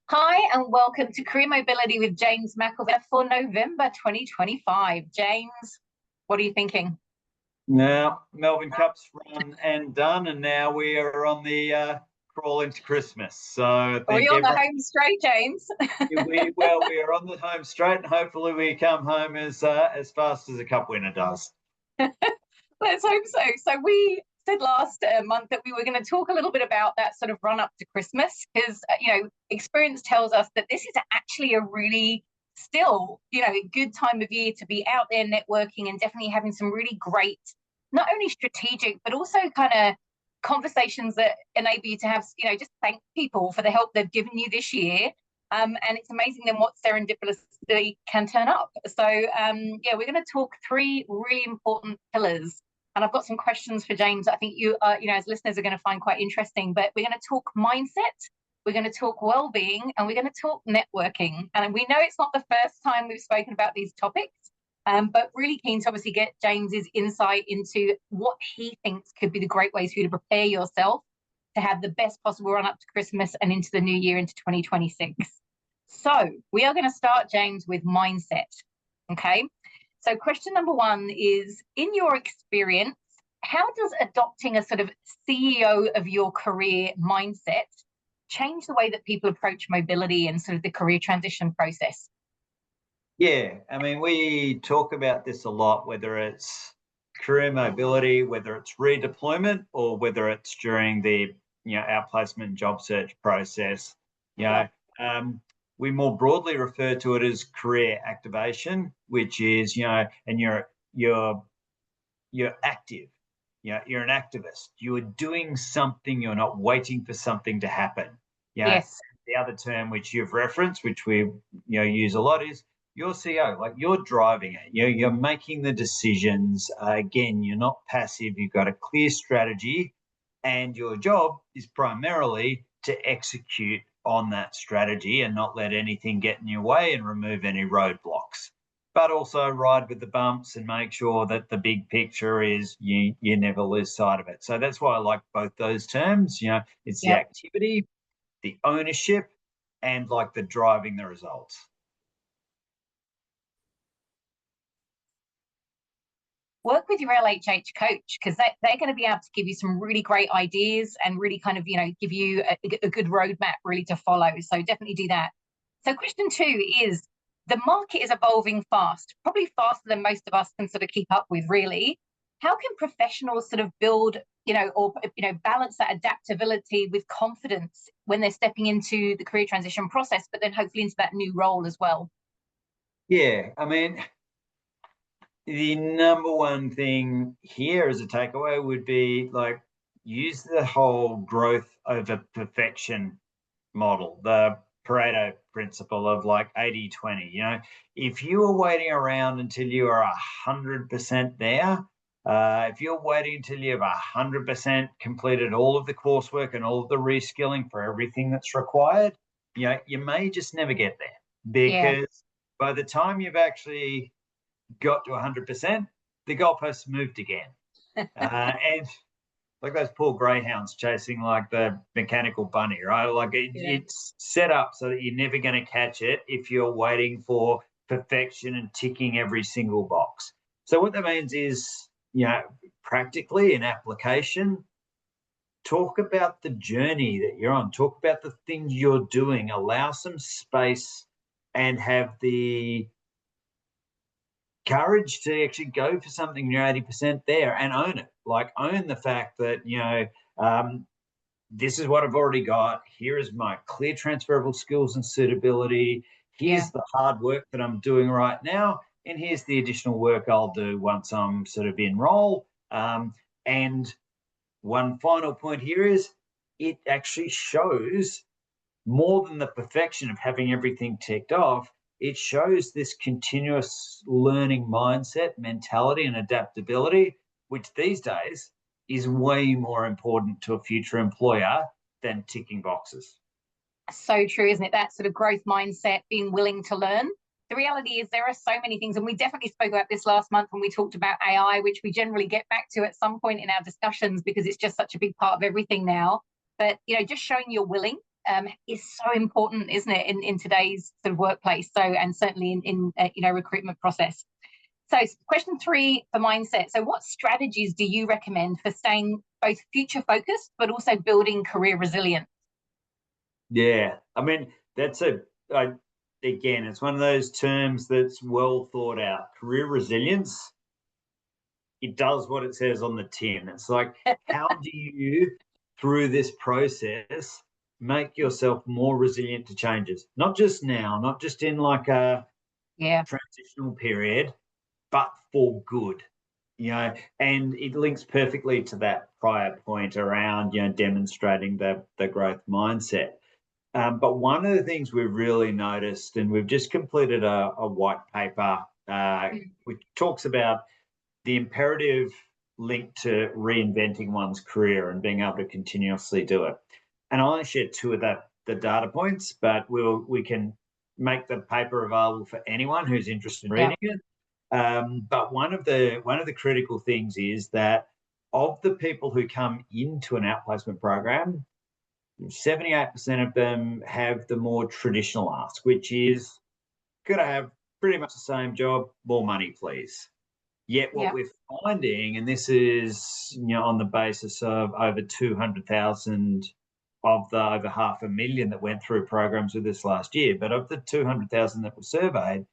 Hi, and welcome to Career Mobility with James Mcilvena for November 2025. James, what are you thinking? Now, Melbourne Cup's run and done, and now we are on the crawl into Christmas. So I Are we think on the everyone, home straight, James? we are on the home straight, and hopefully we come home as fast as a cup winner does. Let's hope so. So we said last month that we were going to talk a little bit about that sort of run up to Christmas because, experience tells us that this is actually a really still, good time of year to be out there networking and definitely having some really great, not only strategic, but also kind of conversations that enable you to have, just thank people for the help they've given you this year. And it's amazing then what serendipitously can turn up. So, we're going to talk three really important pillars, and I've got some questions for James. I think you, as listeners, are going to find quite interesting. But we're going to talk mindset, we're going to talk well-being, and we're going to talk networking. And we know it's not the first time we've spoken about these topics, but really keen to obviously get James's insight into what he thinks could be the great ways for you to prepare yourself to have the best possible run up to Christmas and into the new year, into 2026. So we are going to start, James, with mindset. Okay. So question number one is, in your experience, how does adopting a sort of CEO of your career mindset change the way that people approach mobility and sort of the career transition process? Yeah, I mean, we talk about this a lot, whether it's career mobility, whether it's redeployment, or whether it's during the outplacement job search process. You know, we more broadly refer to it as career activation, which is and you're active. You're an activist. You are doing something. You're not waiting for something to happen. Yes. The other term which you've referenced, which we use a lot, is you're CEO. Like, you're driving it. You're making the decisions. Again, you're not passive. You've got a clear strategy, and your job is primarily to execute on that strategy and not let anything get in your way and remove any roadblocks. But also ride with the bumps and make sure that the big picture is you never lose sight of it. So that's why I like both those terms. It's the Yep. activity, the ownership, and like the driving the results. Work with your LHH coach, because they're going to be able to give you some really great ideas and really kind of, give you a good roadmap really to follow. So definitely do that. So question two is, the market is evolving fast, probably faster than most of us can sort of keep up with, really. How can professionals sort of build, balance that adaptability with confidence when they're stepping into the career transition process, but then hopefully into that new role as well? Yeah, I mean, the number one thing here as a takeaway would be, like, use the whole growth over perfection model, the Pareto principle of like 80-20. If you are waiting around until you are 100% there, if you're waiting until you've 100% completed all of the coursework and all of the reskilling for everything that's required, you may just never get there, Yeah. because by the time you've actually got to 100%, the goalposts moved again. And like those poor greyhounds chasing like the mechanical bunny, right? Like it's set up so that you're never going to catch it if you're waiting for perfection and ticking every single box. So what that means is, practically in application, talk about the journey that you're on, talk about the things you're doing, allow some space, and have the courage to actually go for something you're 80% there and own it. Like, own the fact that, this is what I've already got. Here is my clear transferable skills and suitability. Here's the hard work that I'm doing right now. And here's the additional work I'll do once I'm sort of in role. And one final point here is, it actually shows more than the perfection of having everything ticked off. It shows this continuous learning mindset, mentality, and adaptability, which these days is way more important to a future employer than ticking boxes. So true, isn't it? That sort of growth mindset, being willing to learn. The reality is there are so many things, and we definitely spoke about this last month when we talked about AI, which we generally get back to at some point in our discussions because it's just such a big part of everything now. But, just showing you're willing is so important, isn't it, in today's sort of workplace? So, and certainly in recruitment process. So, question 3 for mindset. So, what strategies do you recommend for staying both future focused but also building career resilience? Yeah, I mean, again, it's one of those terms that's well thought out. Career resilience, it does what it says on the tin. It's like, how do you, through this process, make yourself more resilient to changes? Not just now, not just in like a transitional period, but for good. And it links perfectly to that prior point around, demonstrating the growth mindset. But one of the things we've really noticed, and we've just completed a white paper which talks about the imperative link to reinventing one's career and being able to continuously do it. And I only shared 2 of the data points, but we can make the paper available for anyone who's interested in reading it. But one of the critical things is that of the people who come into an outplacement program, 78% of them have the more traditional ask, which is, could I have pretty much the same job, more money, please? Yet what we're finding, and this is on the basis of over 200,000 of the over 500,000 that went through programs with this last year, but of the 200,000 that were surveyed,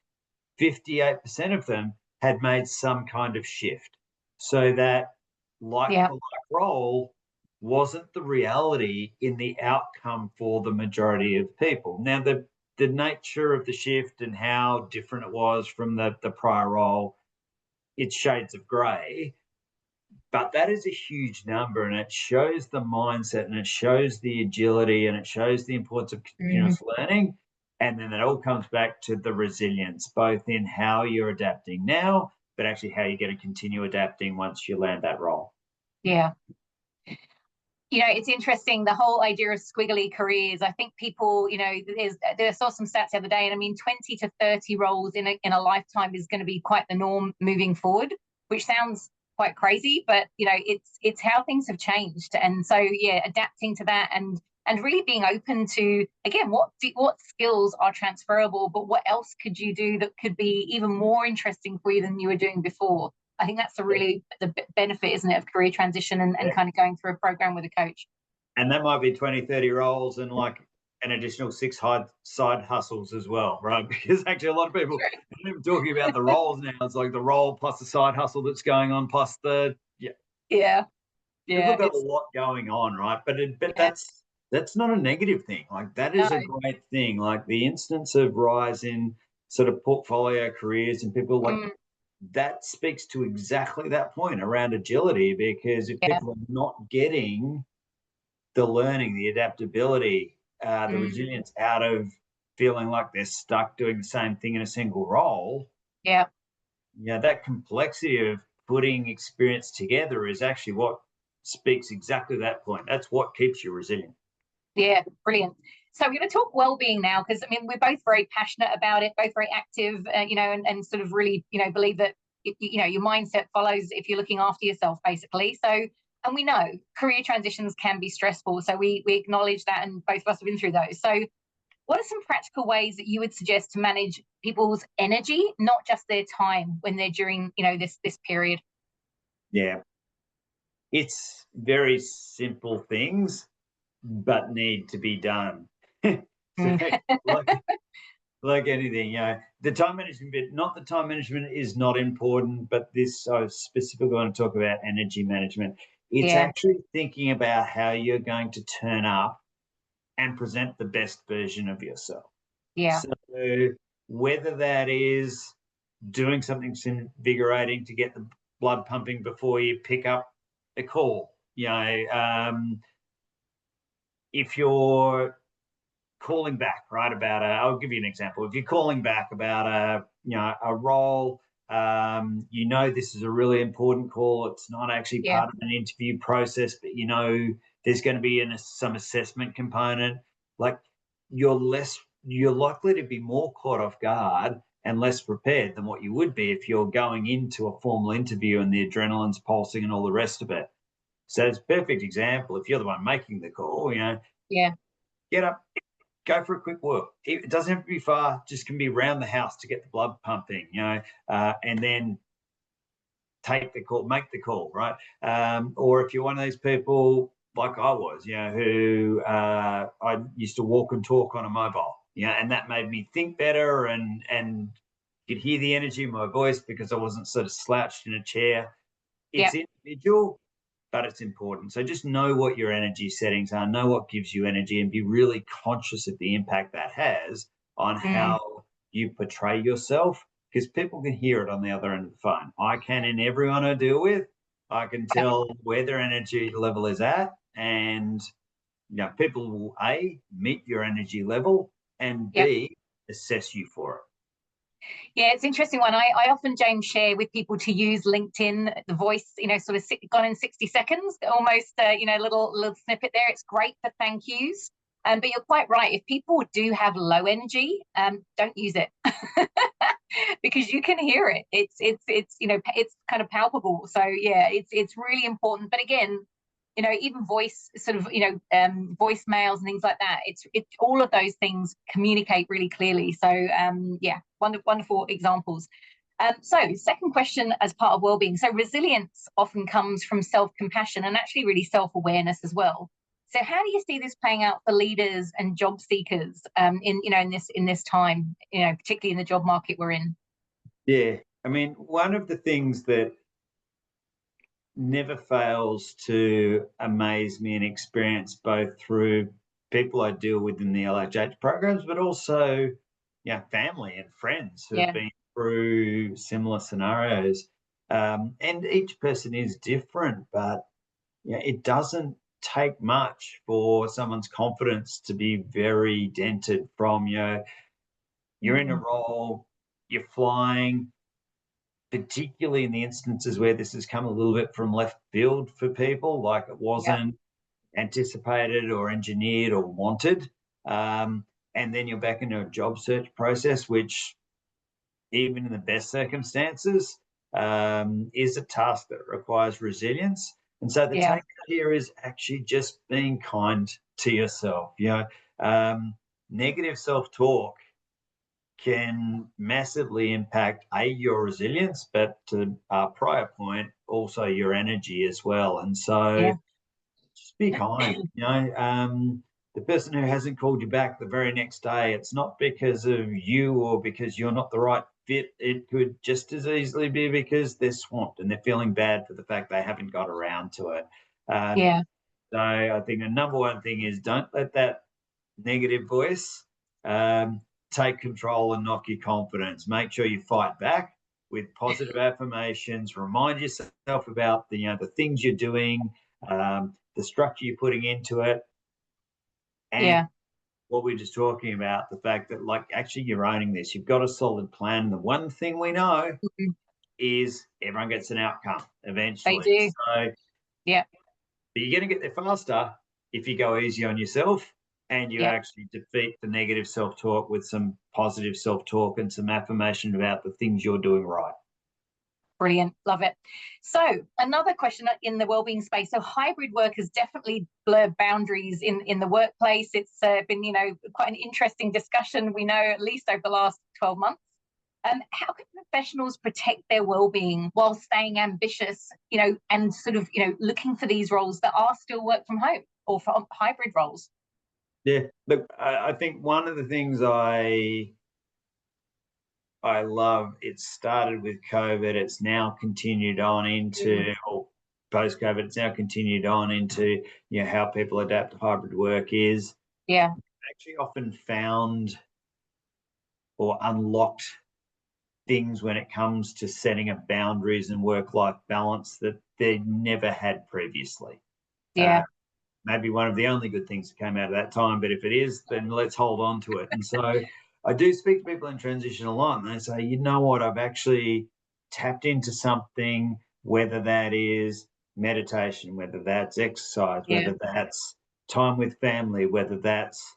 58% of them had made some kind of shift. So that like-for-like role wasn't the reality in the outcome for the majority of people. Now, the nature of the shift and how different it was from the prior role, it's shades of grey, but that is a huge number, and it shows the mindset, and it shows the agility, and it shows the importance of continuous learning. And then it all comes back to the resilience, both in how you're adapting now, but actually how you're going to continue adapting once you land that role. Yeah. It's interesting, the whole idea of squiggly careers. I think people, I saw some stats the other day, and I mean, 20 to 30 roles in a lifetime is going to be quite the norm moving forward, which sounds quite crazy, but it's how things have changed. And so adapting to that and really being open to, again, what skills are transferable, but what else could you do that could be even more interesting for you than you were doing before? I think that's the benefit, isn't it, of career transition and kind of going through a program with a coach. And that might be 20, 30 roles and like an additional 6 side hustles as well, right? Because actually a lot of people are even talking about the roles now. It's like the role plus the side hustle that's going on plus the We've got a lot going on, right? But that's not a negative thing. Like that is a great thing. Like the instance of rise in sort of portfolio careers and people like that speaks to exactly that point around agility, because if people are not getting the learning, the adaptability, the resilience out of feeling like they're stuck doing the same thing in a single role, that complexity of putting experience together is actually what speaks exactly to that point. That's what keeps you resilient. Yeah, brilliant. So we're going to talk well-being now, because I mean we're both very passionate about it, both very active, and sort of really believe that your mindset follows if you're looking after yourself, basically. So, and we know career transitions can be stressful, so we acknowledge that, and both of us have been through those. So, what are some practical ways that you would suggest to manage people's energy, not just their time, when they're during this period? Yeah, it's very simple things, but need to be done. Like anything, the time management bit, not the time management is not important, but this, I specifically want to talk about energy management. It's actually thinking about how you're going to turn up and present the best version of yourself. Yeah. So whether that is doing something invigorating to get the blood pumping before you pick up a call, if you're calling back, right, about I'll give you an example. If you're calling back about a role, this is a really important call. It's not actually part of an interview process, but there's going to be some assessment component. Like you're likely to be more caught off guard and less prepared than what you would be if you're going into a formal interview and the adrenaline's pulsing and all the rest of it. So it's a perfect example. If you're the one making the call, get up, go for a quick walk. It doesn't have to be far, just can be around the house to get the blood pumping, and then take the call, make the call, right? Or if you're one of those people like I was, who I used to walk and talk on a mobile, and that made me think better and could hear the energy in my voice because I wasn't sort of slouched in a chair. It's individual, but it's important. So just know what your energy settings are, know what gives you energy, and be really conscious of the impact that has on Mm. how you portray yourself, because people can hear it on the other end of the phone. I can in everyone I deal with. I can tell where their energy level is at, and people will A, meet your energy level, and Yep. B, assess you for it. Yeah, it's an interesting one. I often, James, share with people to use LinkedIn, the voice, sort of gone in 60 seconds, almost, little snippet there. It's great for thank yous. But you're quite right. If people do have low energy, don't use it because you can hear it. It's kind of palpable. So yeah, it's really important. But again, even voice sort of, voicemails and things like that. It's all of those things communicate really clearly. So yeah, wonderful examples. So second question as part of wellbeing. So resilience often comes from self-compassion and actually really self-awareness as well. So how do you see this playing out for leaders and job seekers in this time, particularly in the job market we're in? Yeah. I mean, one of the things that never fails to amaze me and experience, both through people I deal with in the LHH programs, but also family and friends who have Yeah, been through similar scenarios. And each person is different, but it doesn't take much for someone's confidence to be very dented from you're in a role, you're flying, particularly in the instances where this has come a little bit from left field for people, like it yeah, wasn't anticipated or engineered or wanted. And then you're back into a job search process, which, even in the best circumstances, is a task that requires resilience. And so the yeah, take here is actually just being kind to yourself. Negative self talk can massively impact your resilience, but to our prior point, also your energy as well. And so yeah, just be kind. The person who hasn't called you back the very next day, it's not because of you or because you're not the right fit. It could just as easily be because they're swamped and they're feeling bad for the fact they haven't got around to it. Um, yeah, so I think the number one thing is don't let that negative voice um, take control and knock your confidence. Make sure you fight back with positive affirmations. Remind yourself about the things you're doing, the structure you're putting into it, and yeah. what we're just talking about, the fact that actually you're owning this. You've got a solid plan. The one thing we know Mhm. is everyone gets an outcome They eventually. do. So Yeah, but you're going to get there faster if you go easy on yourself and you yeah. actually defeat the negative self talk with some positive self talk and some affirmation about the things you're doing right. Brilliant. Love it. So another question in the wellbeing space. So hybrid work has definitely blurred boundaries in the workplace. It's been, quite an interesting discussion, we know, at least over the last 12 months. How can professionals protect their well-being while staying ambitious, and sort of, looking for these roles that are still work from home or for hybrid roles? Yeah. Look, I think one of the things I love, it started with COVID. It's now continued on into, or post COVID, it's now continued on into, how people adapt to hybrid work is Yeah, actually often found or unlocked things when it comes to setting up boundaries and work life balance that they never had previously. Uh, yeah, Maybe one of the only good things that came out of that time, but if it is, then let's hold on to it. And so I do speak to people in transition a lot, and they say, you know what, I've actually tapped into something, whether that is meditation, whether that's exercise, yeah. whether that's time with family, whether that's,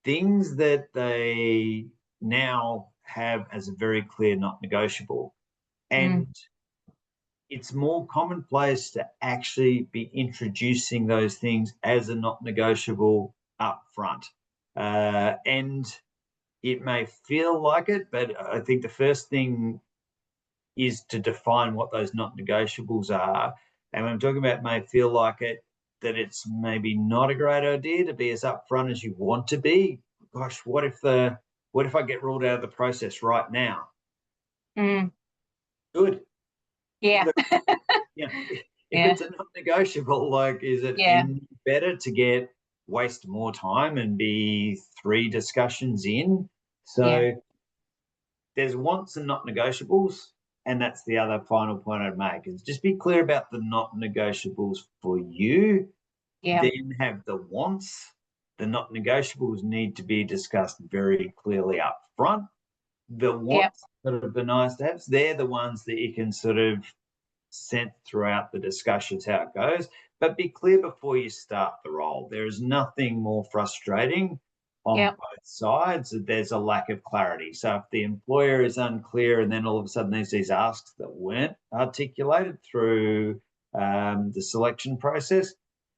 things that they now have as a very clear not negotiable. Mm, And it's more commonplace to actually be introducing those things as a not negotiable up front. And it may feel like it, but I think the first thing is to define what those not negotiables are. And when I'm talking about may feel like it, that it's maybe not a great idea to be as upfront as you want to be. Gosh, what if I get ruled out of the process right now? Mm. Good. Yeah. Yeah. If Yeah. it's a non-negotiable, like, is it Yeah. any better to waste more time and be 3 discussions in? Yeah. So there's wants and not negotiables, and that's the other final point I'd make is just be clear about the not negotiables for you, Yeah. then have the wants. The not negotiables need to be discussed very clearly up front. The Yeah. wants that are the nice to haves, they're the ones that you can sort of sense throughout the discussions how it goes. But be clear before you start the role. There is nothing more frustrating on Yeah. both sides that there's a lack of clarity. So if the employer is unclear and then all of a sudden there's these asks that weren't articulated through the selection process,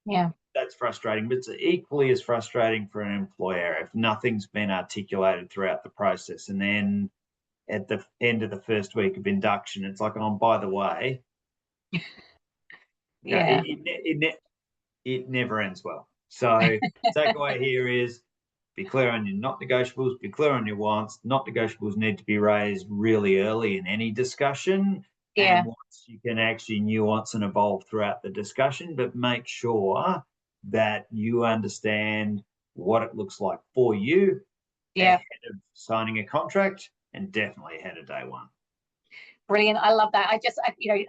Yeah. that's frustrating. But it's equally as frustrating for an employer if nothing's been articulated throughout the process. And then at the end of the first week of induction, it's like, oh, by the way, yeah, Yeah. it never ends well. So takeaway here is be clear on your not negotiables, be clear on your wants. Not negotiables need to be raised really early in any discussion. And Yeah. once you can actually nuance and evolve throughout the discussion, but make sure that you understand what it looks like for you Yeah. ahead of signing a contract and definitely ahead of day one. Brilliant. I love that.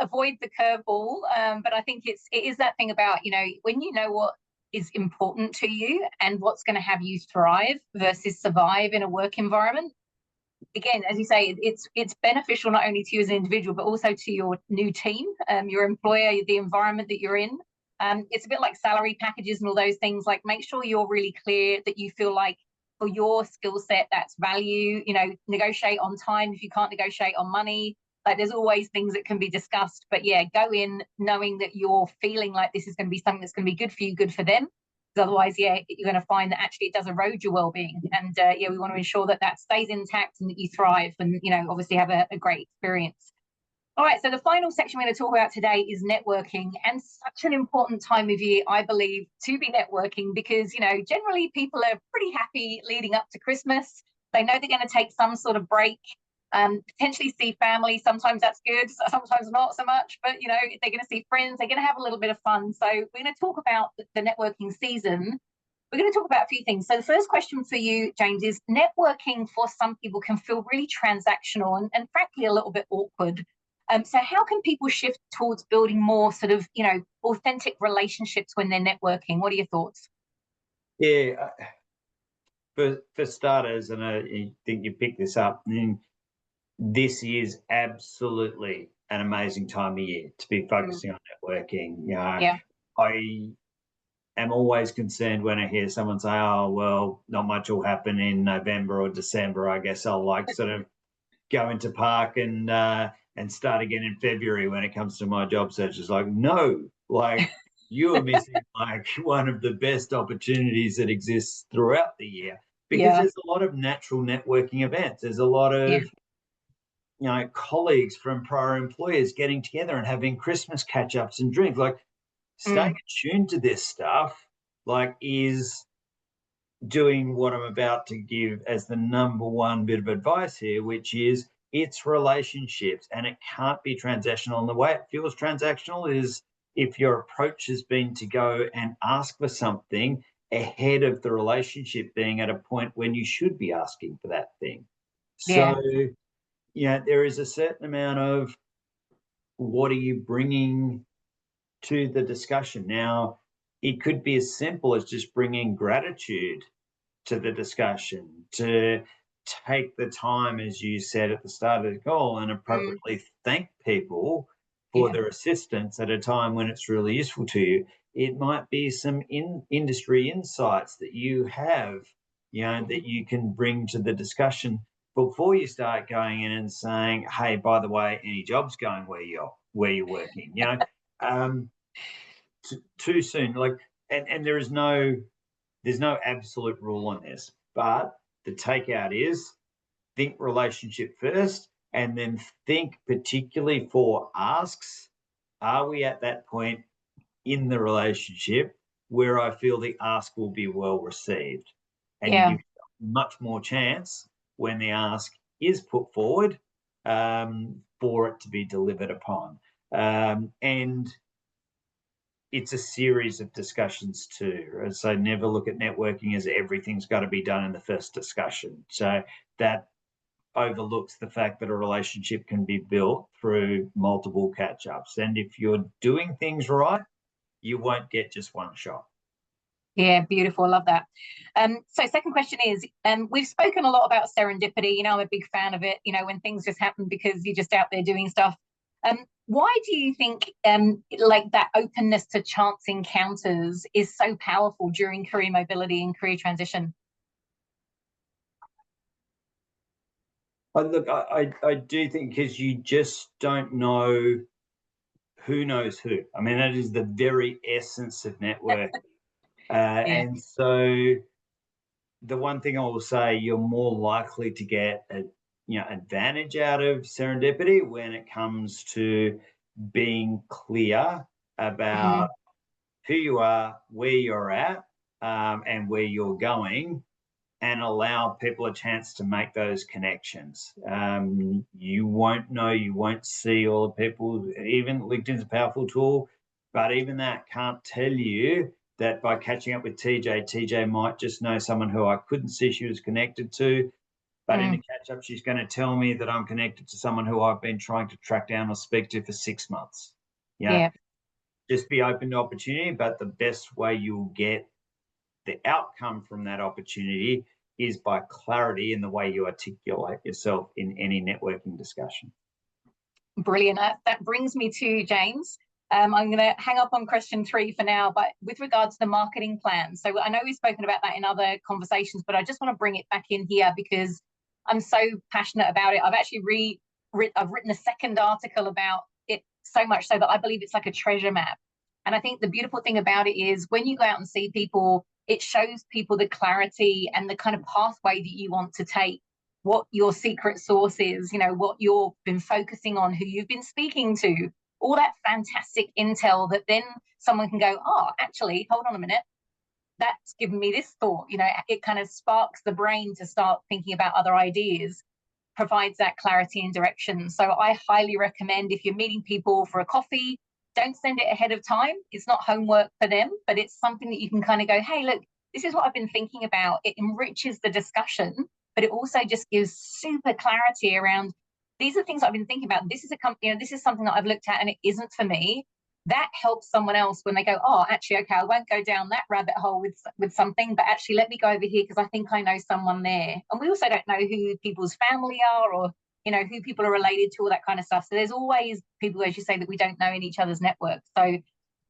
Avoid the curveball. But I think it is that thing about, when you know what is important to you and what's going to have you thrive versus survive in a work environment. Again, as you say, it's beneficial not only to you as an individual, but also to your new team, your employer, the environment that you're in. It's a bit like salary packages and all those things. Like, make sure you're really clear that you feel like for your skill set, that's value. Negotiate on time if you can't negotiate on money. Like, there's always things that can be discussed, but yeah, go in knowing that you're feeling like this is going to be something that's going to be good for you, good for them. Because otherwise, yeah, you're going to find that actually it does erode your well-being. And yeah, we want to ensure that that stays intact and that you thrive and, obviously have a great experience. All right, so the final section we're going to talk about today is networking, and such an important time of year, I believe, to be networking because, generally people are pretty happy leading up to Christmas. They know they're going to take some sort of break, potentially see family. Sometimes that's good, sometimes not so much, but, they're going to see friends, they're going to have a little bit of fun. So we're going to talk about the networking season. We're going to talk about a few things. So the first question for you, James, is networking for some people can feel really transactional and frankly a little bit awkward. So how can people shift towards building more sort of, authentic relationships when they're networking? What are your thoughts? Yeah, for starters, and I think you picked this up, this is absolutely an amazing time of year to be focusing on networking. Yeah. I am always concerned when I hear someone say, "Oh, well, not much will happen in November or December. I guess I'll sort of go into park and start again in February when it comes to my job search." It's like, no, like you are missing like one of the best opportunities that exists throughout the year because Yeah. there's a lot of natural networking events. There's a lot Yeah. of colleagues from prior employers getting together and having Christmas catch ups and drinks. Like staying Mm. attuned to this stuff, like is doing what I'm about to give as the number one bit of advice here, which is it's relationships and it can't be transactional. And the way it feels transactional is if your approach has been to go and ask for something ahead of the relationship being at a point when you should be asking for that thing. Yeah. So, there is a certain amount of what are you bringing to the discussion. Now, it could be as simple as just bringing gratitude to the discussion, to take the time, as you said at the start of the call, and Mm. appropriately thank people for Yeah. their assistance at a time when it's really useful to you. It might be some industry insights that you have, that you can bring to the discussion before you start going in and saying, "Hey, by the way, any jobs going where you're working?" Too soon, like, and there is no there's no absolute rule on this, but the takeout is think relationship first, and then think particularly for asks. Are we at that point in the relationship where I feel the ask will be well received? And you Yeah. give much more chance when the ask is put forward for it to be delivered upon. And it's a series of discussions too. So never look at networking as everything's got to be done in the first discussion. So that overlooks the fact that a relationship can be built through multiple catch ups. And if you're doing things right, you won't get just one shot. Yeah, beautiful. I love that. So second question is, we've spoken a lot about serendipity. You know, I'm a big fan of it, you know, when things just happen because you're just out there doing stuff. Why do you think like that openness to chance encounters is so powerful during career mobility and career transition? Look, I do think because you just don't know who knows who. I mean, that is the very essence of network. Yeah. And so the one thing I will say, you're more likely to get a advantage out of serendipity when it comes to being clear Mm, about who you are, where you're at, and where you're going, and allow people a chance to make those connections. You won't know, you won't see all the people. Even LinkedIn's a powerful tool, but even that can't tell you that by catching up with TJ might just know someone who I couldn't see she was connected to. But in a mm, catch up, she's going to tell me that I'm connected to someone who I've been trying to track down or speak to for 6 months. Yeah, yeah. just be open to opportunity, but the best way you'll get the outcome from that opportunity is by clarity in the way you articulate yourself in any networking discussion. Brilliant. That brings me to James. I'm going to hang up on question 3 for now, but with regards to the marketing plan. So I know we've spoken about that in other conversations, but I just want to bring it back in here because I'm so passionate about it. I've actually I've written a second article about it, so much so that I believe it's like a treasure map. And I think the beautiful thing about it is when you go out and see people, it shows people the clarity and the kind of pathway that you want to take, what your secret sauce is, you know, what you've been focusing on, who you've been speaking to, all that fantastic intel that then someone can go, oh, actually, hold on a minute, that's given me this thought. You know, it kind of sparks the brain to start thinking about other ideas, provides that clarity and direction. So I highly recommend, if you're meeting people for a coffee, don't send it ahead of time. It's not homework for them, but it's something that you can kind of go, hey, look, this is what I've been thinking about. It enriches the discussion, but it also just gives super clarity around, these are things I've been thinking about. This is a company, you know, this is something that I've looked at and it isn't for me. That helps someone else when they go, oh, actually, okay, I won't go down that rabbit hole with something, but actually let me go over here because I think I know someone there. And we also don't know who people's family are, or you know, who people are related to, all that kind of stuff. So there's always people, as you say, that we don't know in each other's networks. So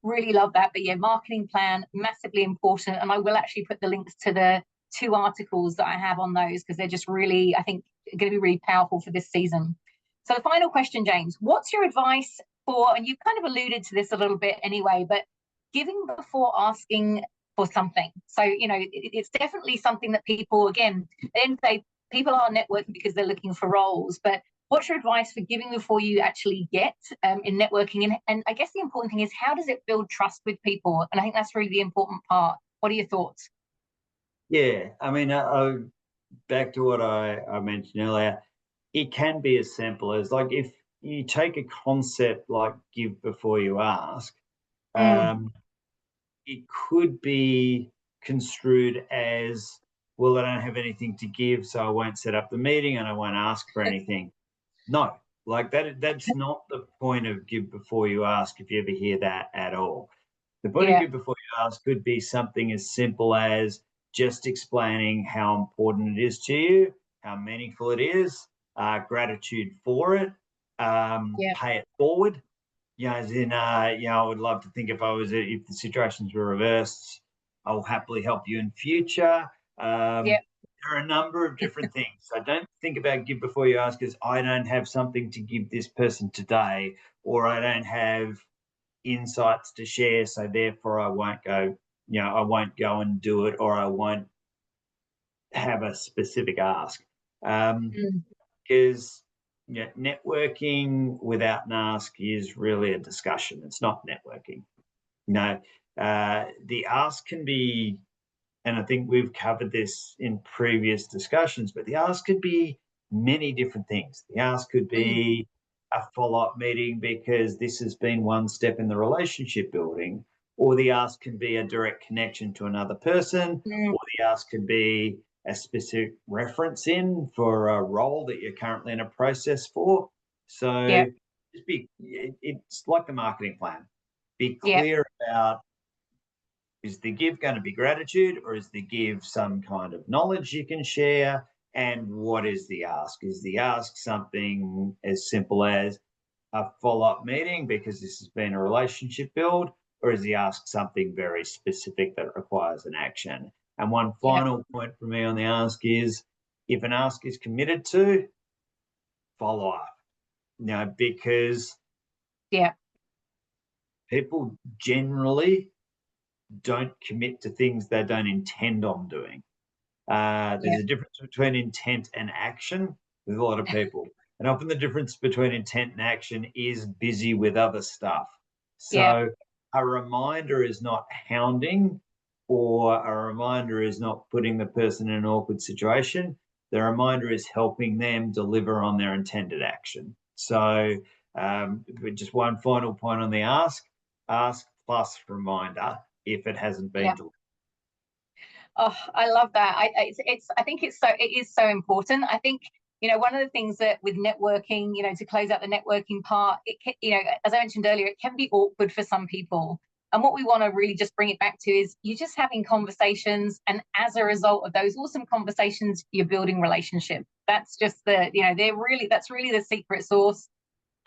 really love that. But yeah, marketing plan, massively important. And I will actually put the links to the 2 articles that I have on those because they're just really, I think, going to be really powerful for this season. So the final question, James, what's your advice for, and you've kind of alluded to this a little bit anyway, but giving before asking for something. So, you know, it's definitely something that people, again, then they people are networking because they're looking for roles, but what's your advice for giving before you actually get in networking? And I guess the important thing is, how does it build trust with people? And I think that's really the important part. What are your thoughts? Yeah, I mean, back to what I mentioned earlier, it can be as simple as like if you take a concept like give before you ask, Mm, um, it could be construed as, well, I don't have anything to give, so I won't set up the meeting and I won't ask for anything. No, like that's not the point of give before you ask, if you ever hear that at all. The point of yeah, give before you ask could be something as simple as just explaining how important it is to you, how meaningful it is, gratitude for it, yeah, pay it forward. As in, I would love to think if the situations were reversed, I'll happily help you in future. yeah, There are a number of different things. So don't think about give before you ask as I don't have something to give this person today, or I don't have insights to share, so therefore I won't go I won't go and do it, or I won't have a specific ask. Because networking without an ask is really a discussion. It's not networking. The ask can be, and I think we've covered this in previous discussions, but the ask could be many different things. The ask could be a follow-up meeting because this has been one step in the relationship building, or the ask can be a direct connection to another person, or the ask could be a specific reference in for a role that you're currently in a process for. So it's like the marketing plan. Be clear about, is the give going to be gratitude, or is the give some kind of knowledge you can share? And what is the ask? Is the ask something as simple as a follow-up meeting because this has been a relationship build, or is the ask something very specific that requires an action? And one final point for me on the ask is, if an ask is committed to, follow up. Because people generally don't commit to things they don't intend on doing. There's a difference between intent and action with a lot of people. And often the difference between intent and action is busy with other stuff. So a reminder is not hounding, or a reminder is not putting the person in an awkward situation. The reminder is helping them deliver on their intended action. So just one final point on the ask plus reminder if it hasn't been delivered. Oh, I love that. I think it is so important. I think, one of the things that with networking, to close out the networking part, as I mentioned earlier, it can be awkward for some people. And what we want to really just bring it back to is you're just having conversations. And as a result of those awesome conversations, you're building relationships. That's just that's really the secret sauce.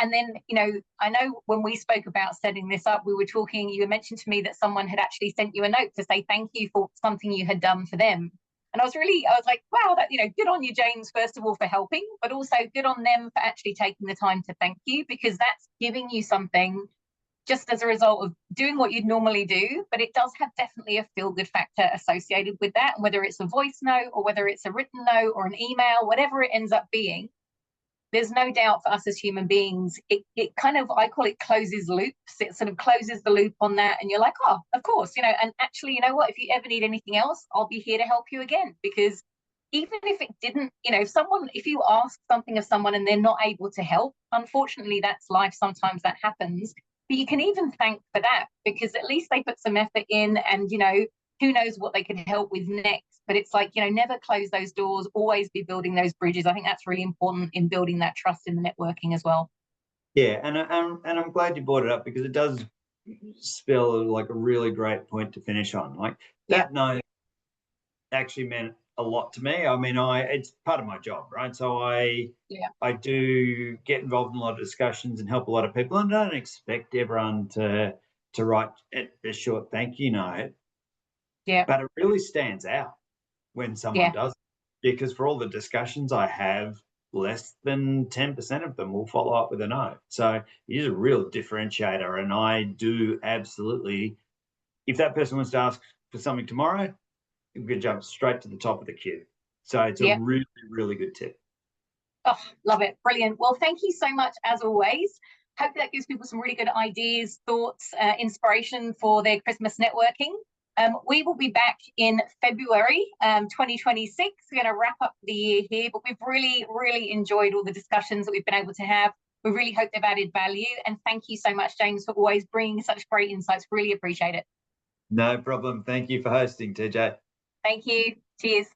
And then, I know when we spoke about setting this up, you mentioned to me that someone had actually sent you a note to say thank you for something you had done for them. And I was like, wow, that, good on you, James, first of all, for helping, but also good on them for actually taking the time to thank you, because that's giving you something just as a result of doing what you'd normally do. But it does have definitely a feel-good factor associated with that. And whether it's a voice note or whether it's a written note or an email, whatever it ends up being, there's no doubt for us as human beings, it kind of, I call it closes loops. It sort of closes the loop on that. And you're like, oh, of course, and actually, you know what, if you ever need anything else, I'll be here to help you again. Because even if it didn't, if you ask something of someone and they're not able to help, unfortunately, that's life. Sometimes that happens. But you can even thank for that, because at least they put some effort in, and, who knows what they could help with next. But it's like, never close those doors, always be building those bridges. I think that's really important in building that trust in the networking as well. Yeah, and I'm glad you brought it up, because it does spell like a really great point to finish on. Like that note actually meant a lot to me. I mean, it's part of my job, right? So I do get involved in a lot of discussions and help a lot of people, and I don't expect everyone to write a short thank you note. Yeah. But it really stands out when someone does, because for all the discussions I have, less than 10% of them will follow up with a note. So it is a real differentiator. And I do absolutely, if that person wants to ask for something tomorrow, we can jump straight to the top of the queue. So it's a really, really good tip. Oh, love it. Brilliant. Well, thank you so much, as always. Hope that gives people some really good ideas, thoughts, inspiration for their Christmas networking. We will be back in February 2026. We're going to wrap up the year here, but we've really, really enjoyed all the discussions that we've been able to have. We really hope they've added value. And thank you so much, James, for always bringing such great insights. Really appreciate it. No problem. Thank you for hosting, TJ. Thank you. Cheers.